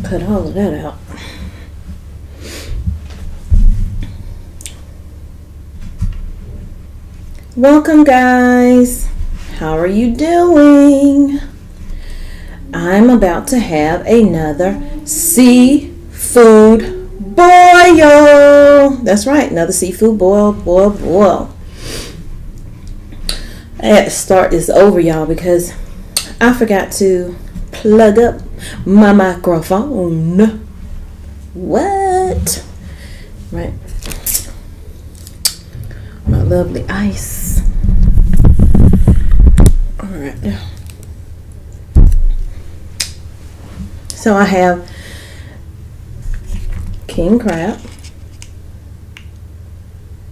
cut all of that out. Welcome, guys. How are you doing? I'm about to have another seafood boil. That's right, another seafood boil. I had to start this over, y'all, because I forgot to plug up my microphone. What? Right. My lovely ice. All right. So I have king crab,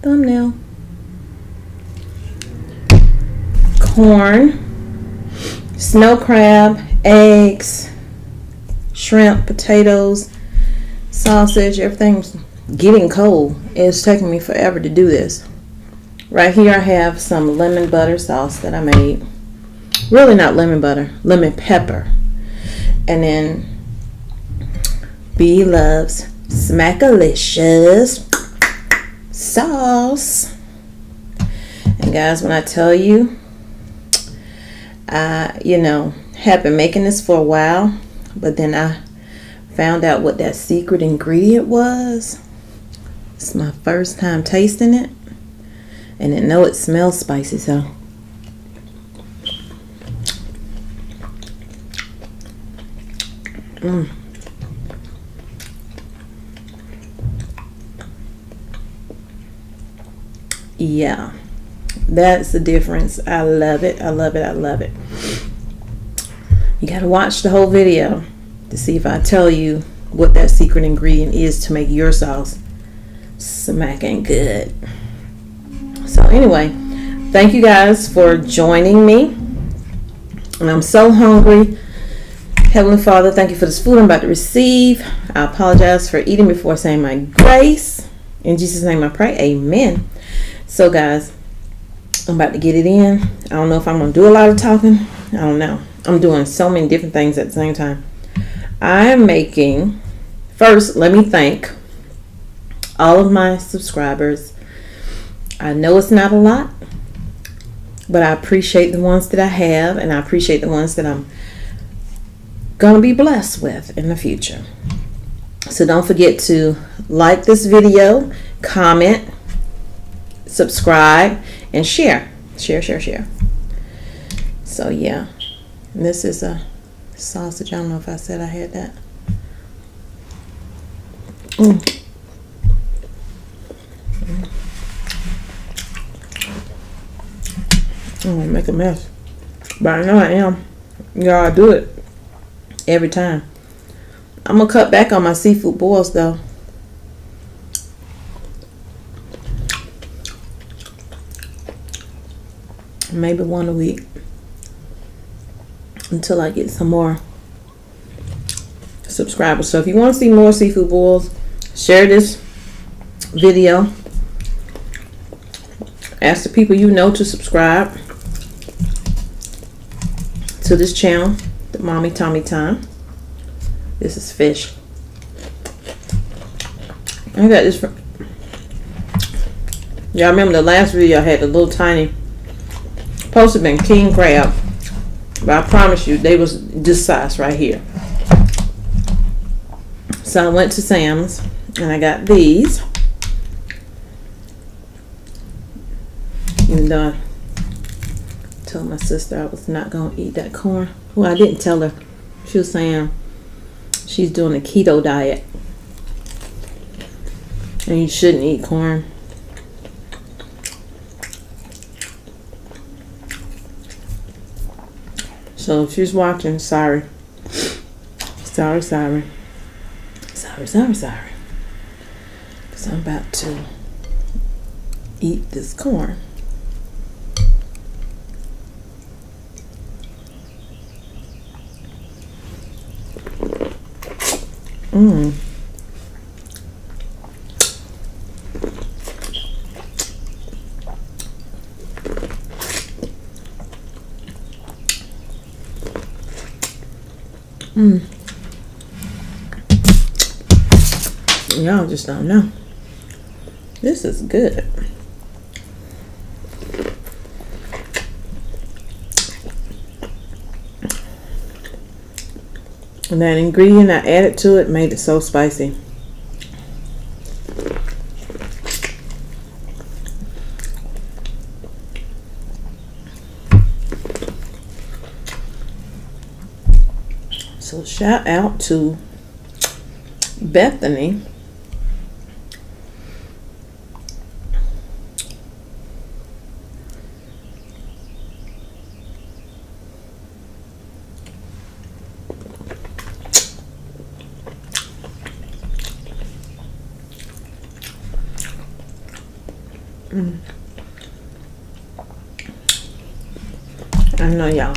thumbnail, corn, snow crab, eggs, shrimp, potatoes, sausage. Everything's getting cold. It's taking me forever to do this. Right here I have some lemon butter sauce that I made. Really not lemon butter, lemon pepper. And then B loves Smackalicious sauce. And guys, when I tell you, have been making this for a while, but then I found out what that secret ingredient was. It's my first time tasting it, and I know it smells spicy, so yeah, that's the difference. I love it. I love it. You gotta watch the whole video to see if I tell you what that secret ingredient is to make your sauce smacking good. So anyway, thank you guys for joining me. And I'm so hungry. Heavenly Father, thank you for this food I'm about to receive. I apologize for eating before saying my grace. In Jesus' name I pray, amen. So guys, I'm about to get it in. I don't know if I'm going to do a lot of talking. I don't know. I'm doing so many different things at the same time. I'm making, first, let me thank all of my subscribers. I know it's not a lot, but I appreciate the ones that I have, and I appreciate the ones that I'm going to be blessed with in the future. So don't forget to like this video, comment, subscribe, and share. Share. So yeah, and this is a sausage. I don't know if I said I had that. I'm gonna make a mess, but I know I am. Y'all, do it every time. I'm gonna cut back on my seafood boils though. Maybe one a week until I get some more subscribers. So if you want to see more seafood boils, share this video. Ask the people you know to subscribe to this channel, the Mommy Tommy Time. This is fish. I got this from, y'all remember the last video I had the little tiny, supposed to have been king crab, but I promise you they was this size right here. So I went to Sam's and I got these. Even though I told my sister I was not going to eat that corn. Well, I didn't tell her. She was saying she's doing a keto diet and you shouldn't eat corn. So if she's watching, sorry. Sorry. Because I'm about to eat this corn. Y'all just don't know. This is good. And that ingredient I added to it made it so spicy. So shout out to Bethany. I know y'all.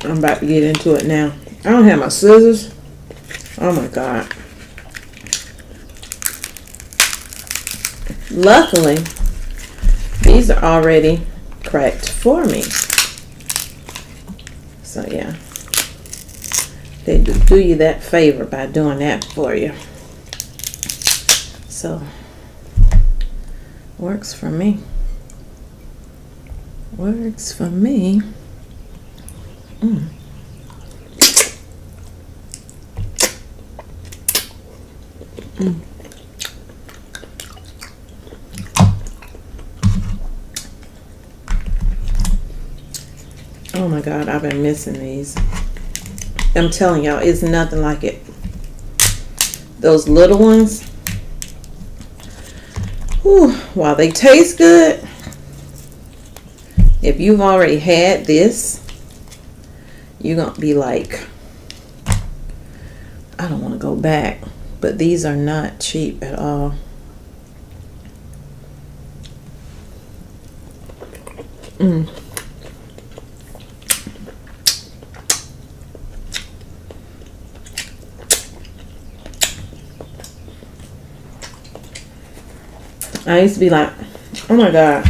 I'm about to get into it now. I don't have my scissors. Oh my God. Luckily, these are already cracked for me. So yeah. They do you that favor by doing that for you. So, works for me. Works for me. Oh my God, I've been missing these. I'm telling y'all, it's nothing like it. Those little ones, whew, while they taste good, if you've already had this, you're going to be like, I don't want to go back. But these are not cheap at all. I used to be like, oh my God.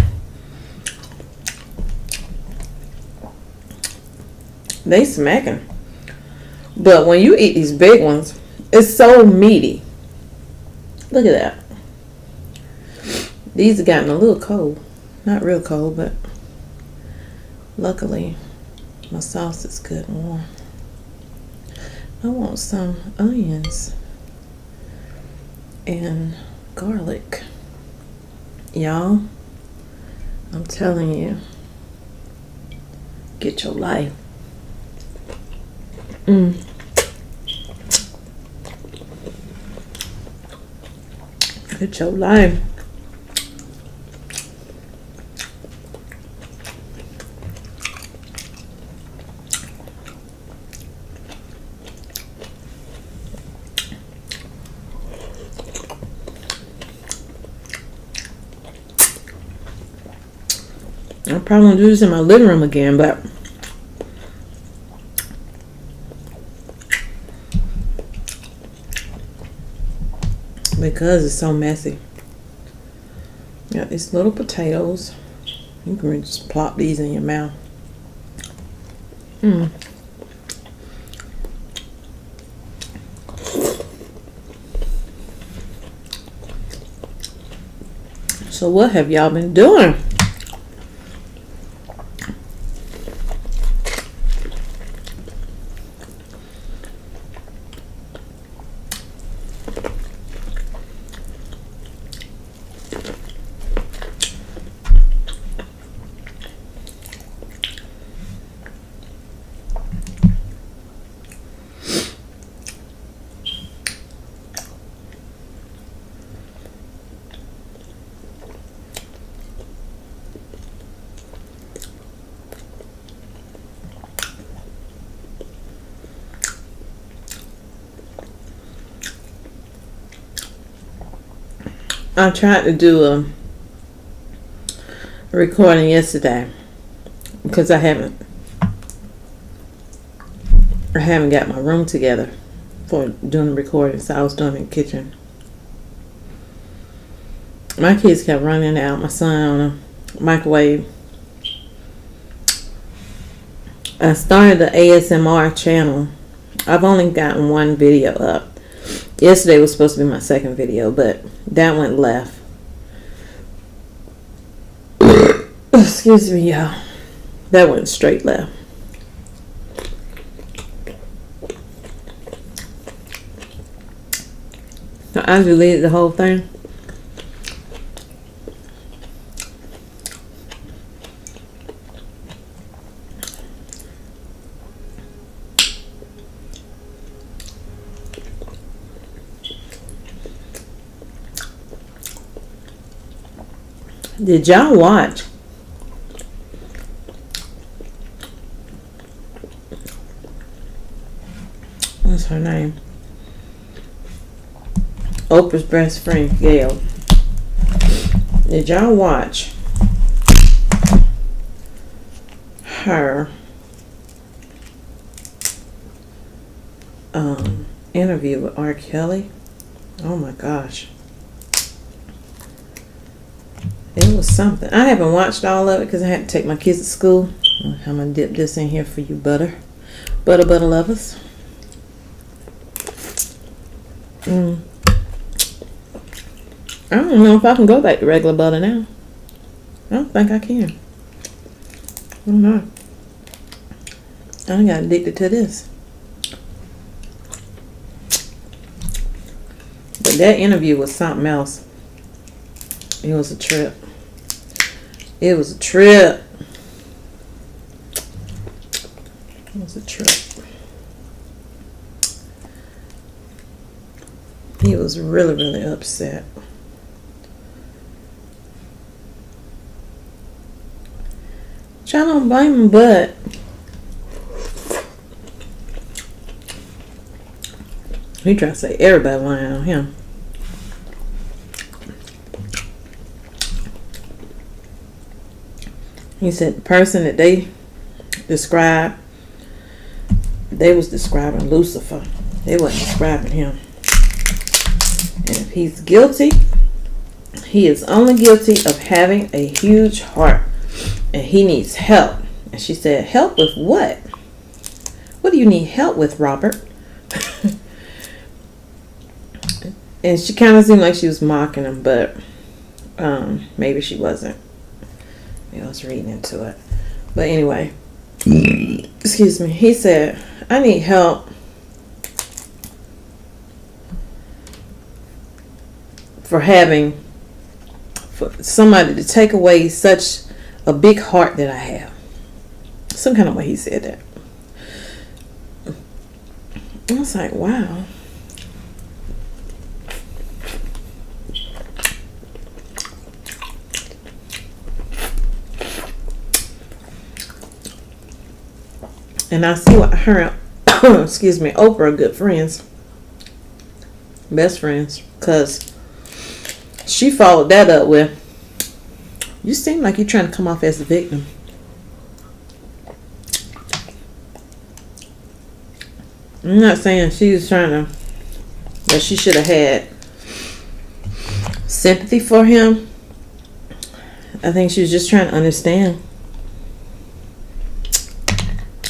They smacking. But when you eat these big ones, it's so meaty. Look at that. These have gotten a little cold. Not real cold, but luckily my sauce is good and warm. I want some onions and garlic. Y'all, I'm telling you, get your life. Get your life. I'm probably gonna do this in my living room again, but because it's so messy. Got these little potatoes. You can just plop these in your mouth. So what have y'all been doing? I tried to do a recording yesterday because I haven't got my room together for doing the recording, so I was doing it in the kitchen. My kids kept running out. My son on a microwave. I started the ASMR channel. I've only gotten one video up. Yesterday was supposed to be my second video, but that went left. Excuse me, y'all. That went straight left. So I deleted the whole thing. Did y'all watch what's her name? Oprah's best friend, Gail. Did y'all watch her interview with R. Kelly? Oh my gosh. It was something. I haven't watched all of it because I had to take my kids to school. I'm going to dip this in here for you butter lovers. I don't know if I can go back to regular butter now. I don't think I can. I don't know. I got addicted to this. But that interview was something else. It was a trip. It was a trip. It was a trip. He was really, really upset. I don't blame him, but he tried to say everybody lying on him. He said the person that they described, they was describing Lucifer. They wasn't describing him. And if he's guilty, he is only guilty of having a huge heart. And he needs help. And she said, help with what? What do you need help with, Robert? And she kind of seemed like she was mocking him, but maybe she wasn't. I was reading into it. But anyway, excuse me. He said, I need help for somebody to take away such a big heart that I have. Some kind of way he said that. I was like, wow. And I see what her, excuse me, Oprah are good friends. Best friends. Because she followed that up with, you seem like you're trying to come off as the victim. I'm not saying she was trying to, that she should have had sympathy for him. I think she was just trying to understand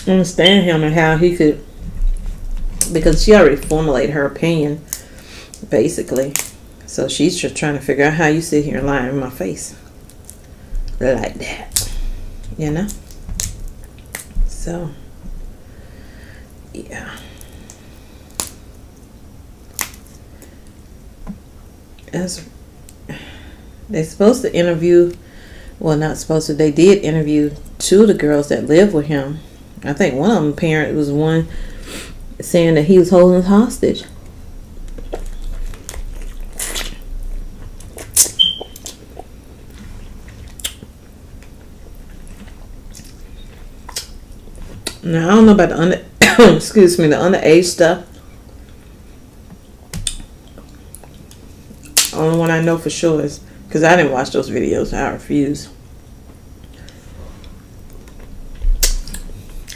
him and how he could, because she already formulated her opinion, basically. So she's just trying to figure out how you sit here and lie in my face like that, you know. So yeah, as they're supposed to interview, well, not supposed to, they did interview two of the girls that lived with him. I think one of them parent was one saying that he was holding us hostage. Now I don't know about the excuse me, the underage stuff. Only one I know for sure is, because I didn't watch those videos, I refuse.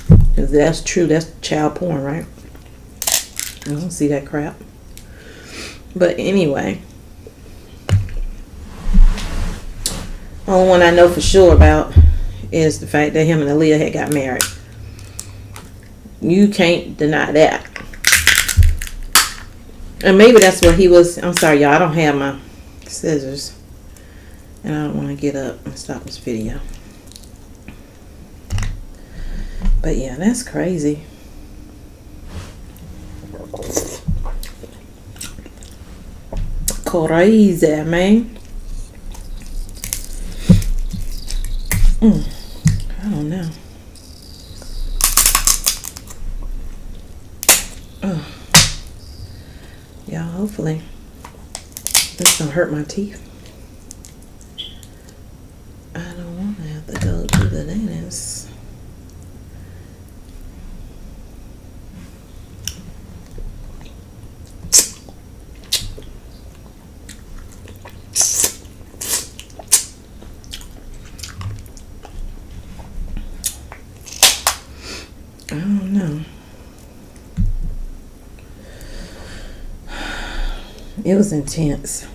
Because that's true, that's child porn, right? I don't see that crap. But anyway, only one I know for sure about is the fact that him and Aaliyah had got married. You can't deny that. And maybe that's what he was. I'm sorry, y'all. I don't have my scissors. And I don't want to get up and stop this video. But yeah, that's crazy. Crazy, man. I don't know. Yeah, hopefully this don't hurt my teeth. I don't want to have to go to the dentist. I don't know. It was intense.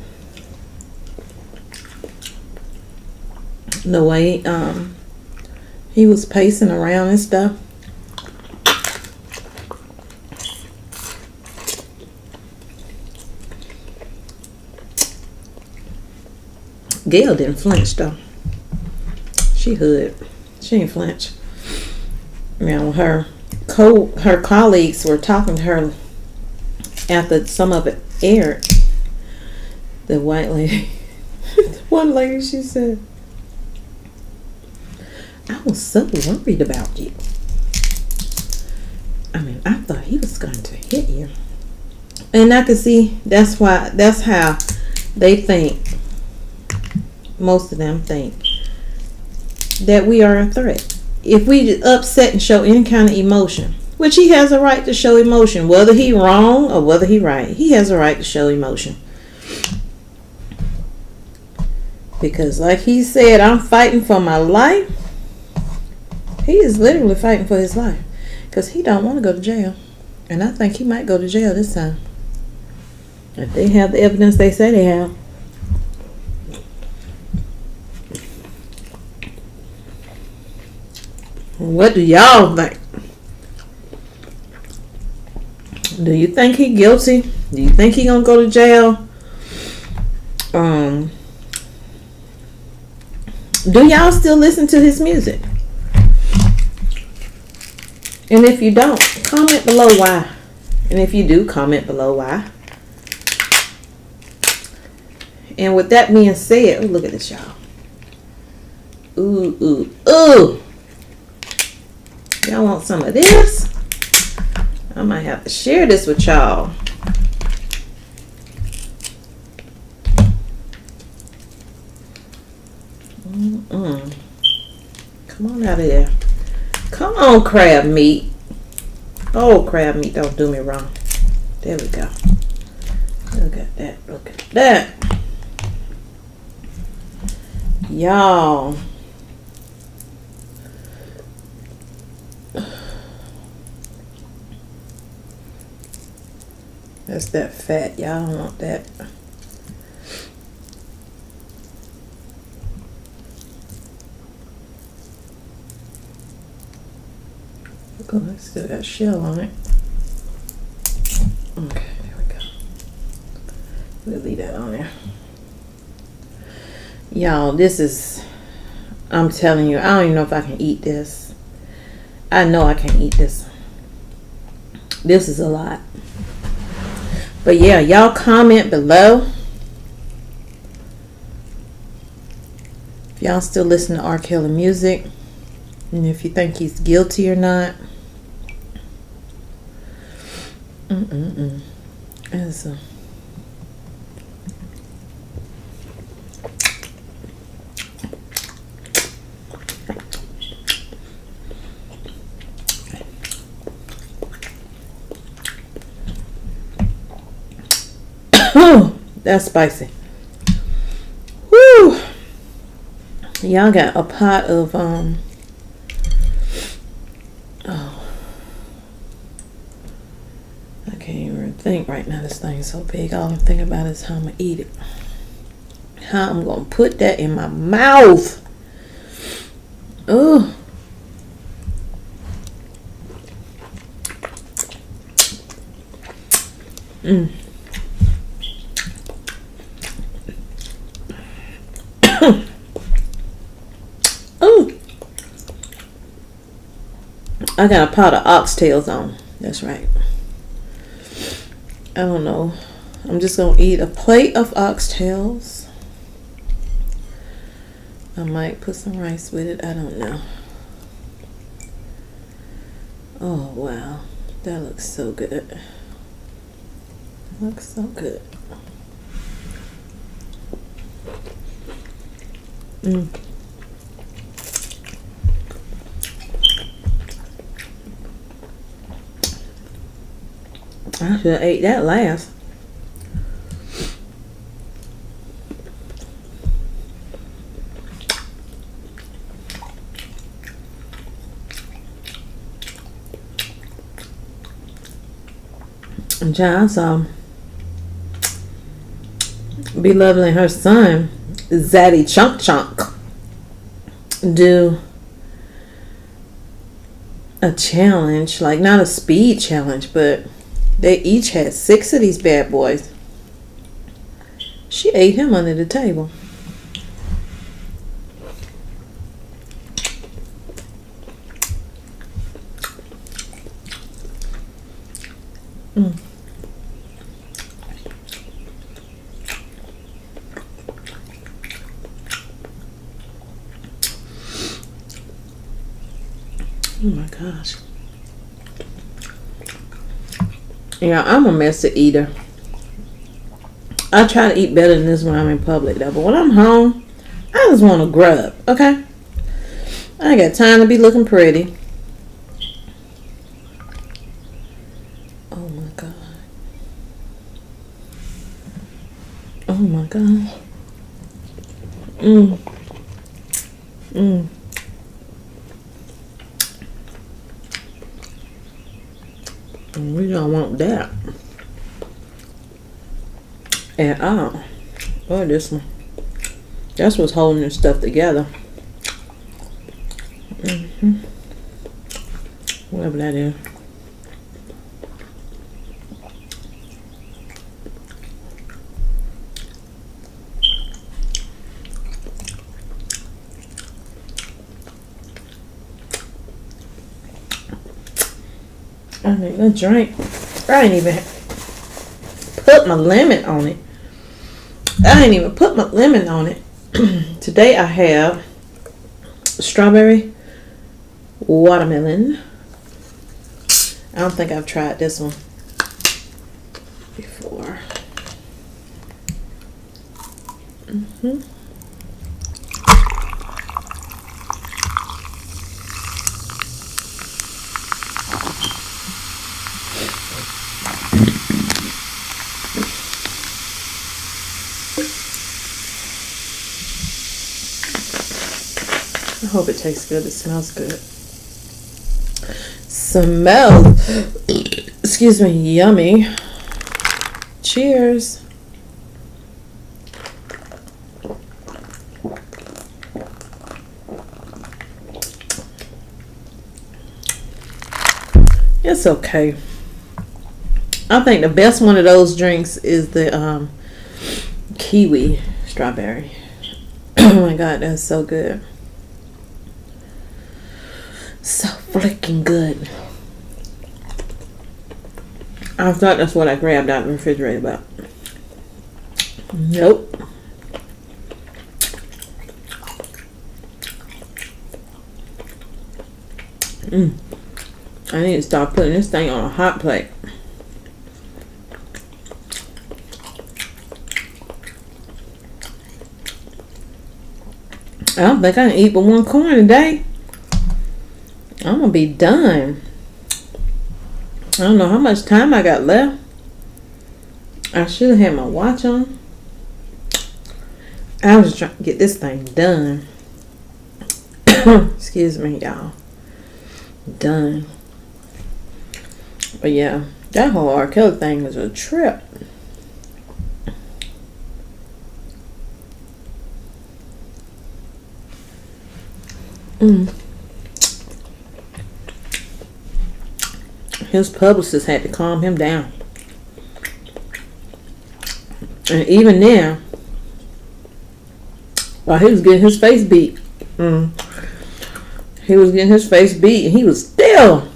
The way he was pacing around and stuff. Gail didn't flinch though. She hood. She didn't flinch. Now her colleagues were talking to her after some of it aired. The white lady, one lady, she said, "I was so worried about you. I mean, I thought he was going to hit you." And I can see that's how they think. Most of them think that we are a threat. If we upset and show any kind of emotion, which he has a right to show emotion, whether he wrong or whether he right, he has a right to show emotion. Because like he said, I'm fighting for my life. He is literally fighting for his life. Because he don't want to go to jail. And I think he might go to jail this time. If they have the evidence they say they have. What do y'all think? Do you think he guilty? Do you think he gonna go to jail? Do y'all still listen to his music? And if you don't, comment below why. And if you do, comment below why. And with that being said, oh, look at this, y'all. Ooh, ooh, ooh. Y'all want some of this? I might have to share this with y'all. Come on out of there. Come on, crab meat. Oh, crab meat, don't do me wrong. There we go. Look at that. Look at that. Y'all. That's that fat. Y'all don't want that. Oh, I still got shell on it. Okay, there we go. We'll leave that on there. Y'all, this is, I'm telling you, I don't even know if I can eat this. I know I can't eat this. This is a lot. But yeah, y'all comment below if y'all still listen to R. Kelly music, and if you think he's guilty or not. It's a that's spicy. Woo! Y'all got a pot of oh, I can't even think right now. This thing's so big. All I'm thinking about is how I'm gonna eat it. How I'm gonna put that in my mouth. Oh. Oh, I got a pot of oxtails on. That's right. I don't know. I'm just gonna eat a plate of oxtails. I might put some rice with it. I don't know. Oh wow, that looks so good. Looks so good. I should have ate that last. And John saw Be Lovely and her son, Zaddy Chunk Chunk, do a challenge, like not a speed challenge, but they each had 6 of these bad boys. She ate him under the table. Oh my gosh. Yeah, I'm a messy eater. I try to eat better than this when I'm in public though, but when I'm home, I just want to grub, okay? I ain't got time to be looking pretty. Oh my god. Oh my god. We don't want that at all. Or this one. That's what's holding this stuff together. Whatever that is. I need a drink. I ain't even put my lemon on it. I ain't even put my lemon on it. Today I have strawberry watermelon. I don't think I've tried this one before. I hope it tastes good. It smells good. Excuse me, yummy. Cheers. It's okay. I think the best one of those drinks is the kiwi strawberry. Oh my god, that's so good. So freaking good. I thought that's what I grabbed out of the refrigerator, but nope. I need to start putting this thing on a hot plate. I don't think I can eat but one corn a day. I'm gonna be done. I don't know how much time I got left. I should have had my watch on. I was trying to get this thing done. Excuse me, y'all. Done. But yeah, that whole R. Kelly thing was a trip. His publicist had to calm him down. And even then, While he was getting his face beat. He was getting his face beat, and he was still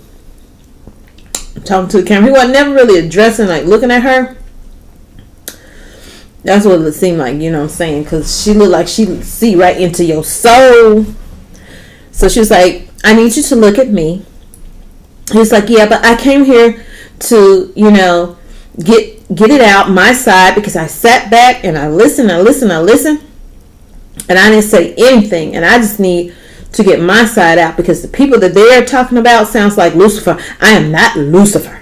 talking to the camera. He wasn't never really addressing, like looking at her. That's what it seemed like, you know what I'm saying? Because she looked like she would see right into your soul. So she was like, I need you to look at me. He's like, yeah, but I came here to, you know, get it out my side, because I sat back and I listened. And I didn't say anything. And I just need to get my side out, because the people that they're talking about sounds like Lucifer. I am not Lucifer.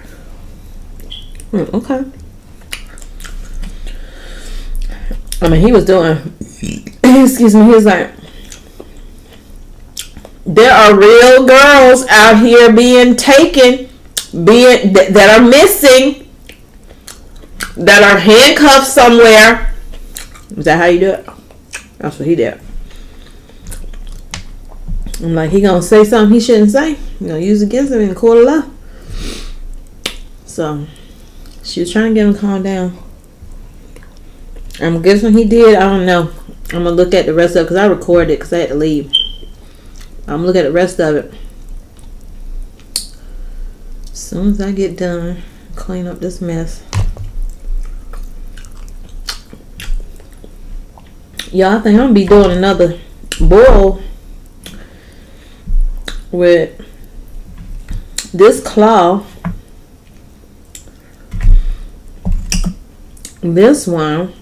Okay. I mean, he was doing, excuse me, he was like, there are real girls out here being taken, that are missing, that are handcuffed somewhere. Is that how you do it? That's what he did. I'm like, he gonna say something he shouldn't say. You gonna use against him in the court of law. So she was trying to get him to calm down. I'm guessing he did. I don't know. I'm gonna look at the rest of it, because I recorded it because I had to leave. I'm gonna look at the rest of it as soon as I get done, clean up this mess. Y'all, I think I'm gonna be doing another boil with this claw. This one.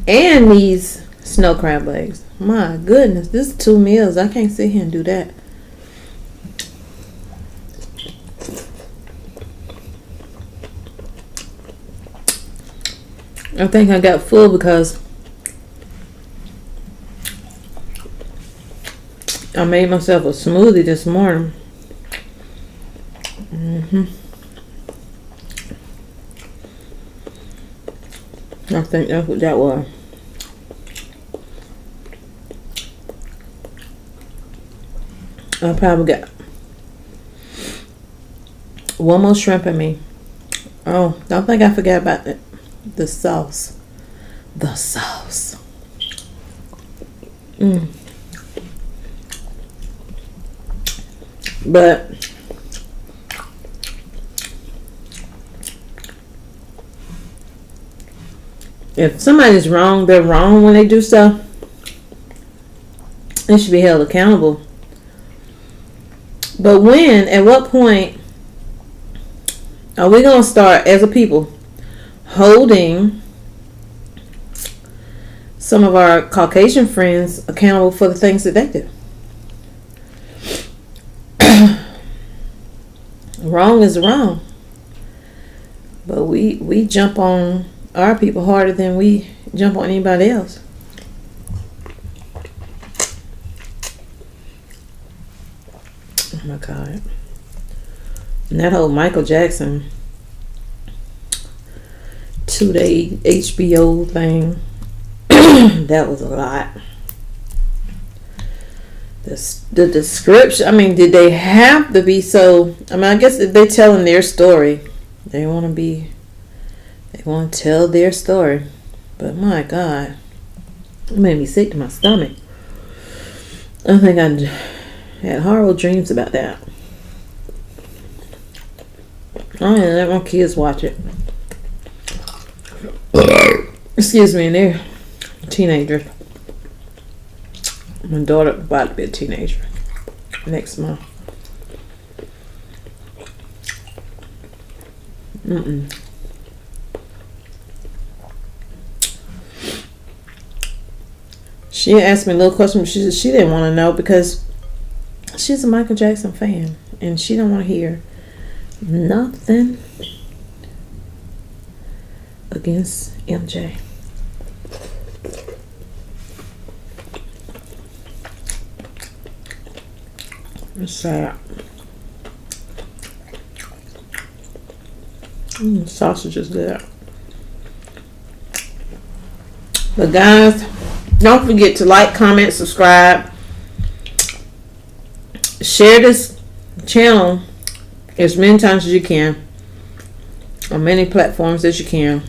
And these snow crab legs. My goodness, this is 2 meals. I can't sit here and do that. I think I got full because I made myself a smoothie this morning. I think that's what that was. I probably got one more shrimp in me. Oh, don't think I forgot about it. The sauce. The sauce. But if somebody's wrong, they're wrong when they do stuff. They should be held accountable. But when, at what point are we going to start as a people holding some of our Caucasian friends accountable for the things that they do? Wrong is wrong. But we jump on our people harder than we jump on anybody else. Oh my God. And that whole Michael Jackson 2-day HBO thing, that was a lot. The description, I mean, did they have to be so? I mean, I guess if they're telling their story, they want to tell their story. But my God, it made me sick to my stomach. I think I had horrible dreams about that. I didn't let my kids watch it. Excuse me, and they're teenagers. My daughter about to be a teenager next month. She asked me a little question. She didn't want to know because she's a Michael Jackson fan and she don't want to hear nothing against MJ. It's sad. Sausage is good. But guys, don't forget to like, comment, subscribe. Share this channel as many times as you can. On many platforms as you can.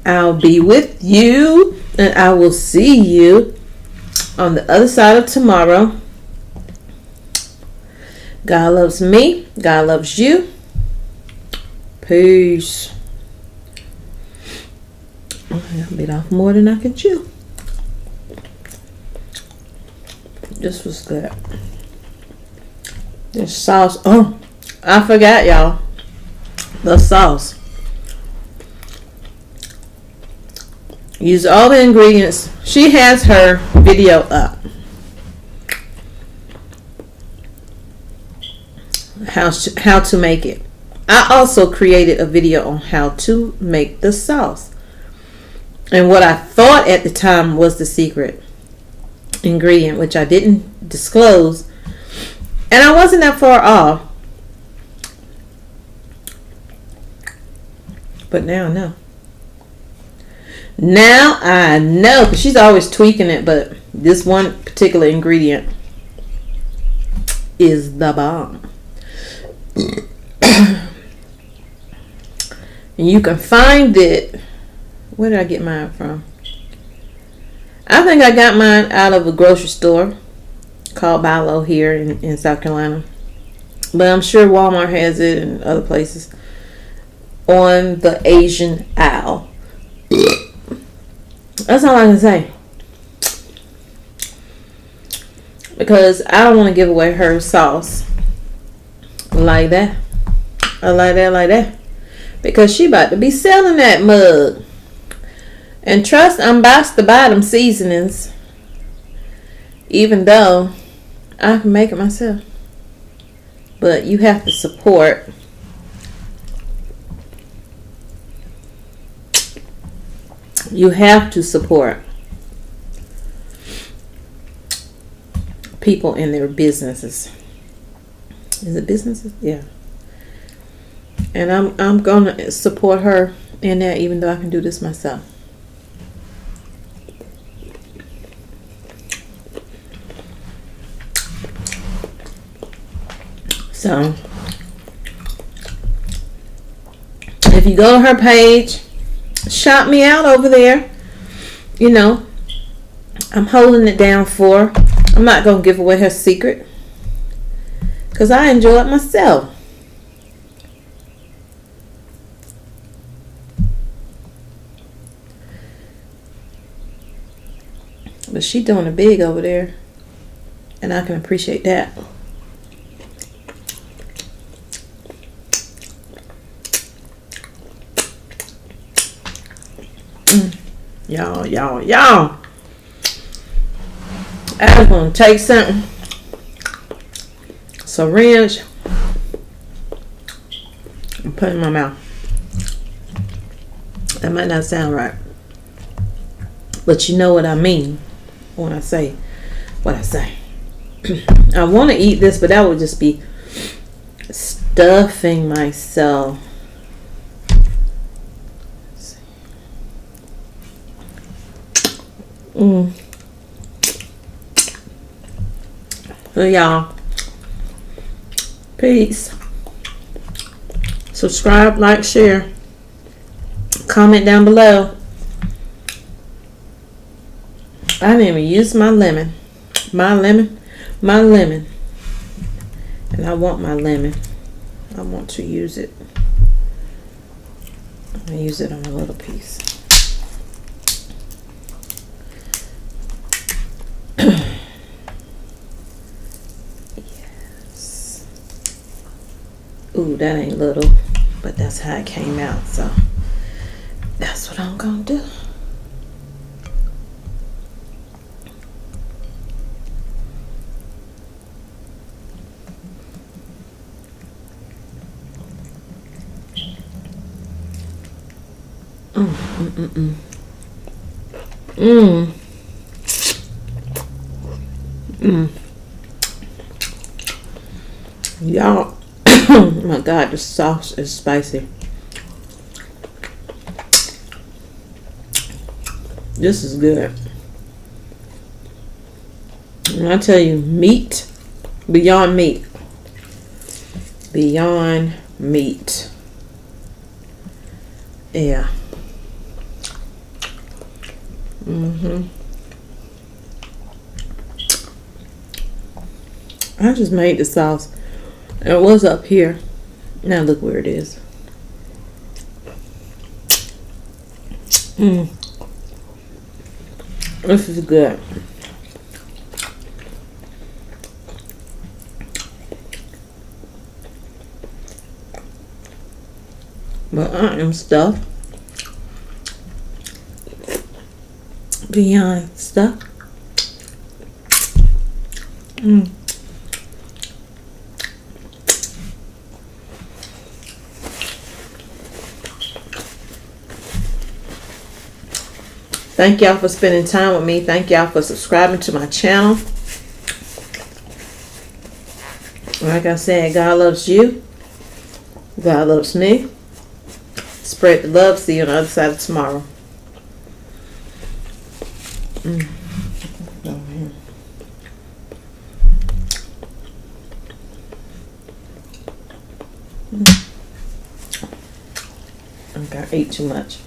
I'll be with you, and I will see you on the other side of tomorrow. God loves me. God loves you. Peace. I bit off more than I can chew. This was good. This sauce. Oh, I forgot, y'all. The sauce. Use all the ingredients. She has her video up. How to make it. I also created a video on how to make the sauce. And what I thought at the time was the secret ingredient, which I didn't disclose. And I wasn't that far off. But now I know. Now I know, because she's always tweaking it, but this one particular ingredient is the bomb. And you can find it. Where did I get mine from? I think I got mine out of a grocery store called Bilo here in South Carolina. But I'm sure Walmart has it and other places on the Asian aisle. That's all I can say. Because I don't want to give away her sauce like that. Like that. Because she about to be selling that mug. And trust, I'm about to buy them seasonings. Even though I can make it myself. But you have to support. You have to support people in their businesses. Is it businesses? Yeah. And I'm gonna support her in that, even though I can do this myself. So if you go to her page, shop me out over there. You know, I'm holding it down for her. I'm not gonna give away her secret, because I enjoy it myself. But she doing it big over there, and I can appreciate that. Y'all. I was gonna take something, syringe, and put it in my mouth. That might not sound right, but you know what I mean when I say what I say. I want to eat this, but that would just be stuffing myself. So y'all, peace. Subscribe, like, share, comment down below. I didn't even use my lemon. My lemon. And I want my lemon. I want to use it. I'm going to use it on a little piece. Yes. Ooh, that ain't little, but that's how it came out. So that's what I'm going to do. Y'all, oh my God, the sauce is spicy. This is good. And I tell you, meat, beyond meat. Beyond meat. Yeah. I just made the sauce. It was up here. Now look where it is. This is good. But I am stuffed beyond stuff. Thank y'all for spending time with me. Thank y'all for subscribing to my channel. Like I said, God loves you. God loves me. Spread the love. See you on the other side of tomorrow. I think I ate too much.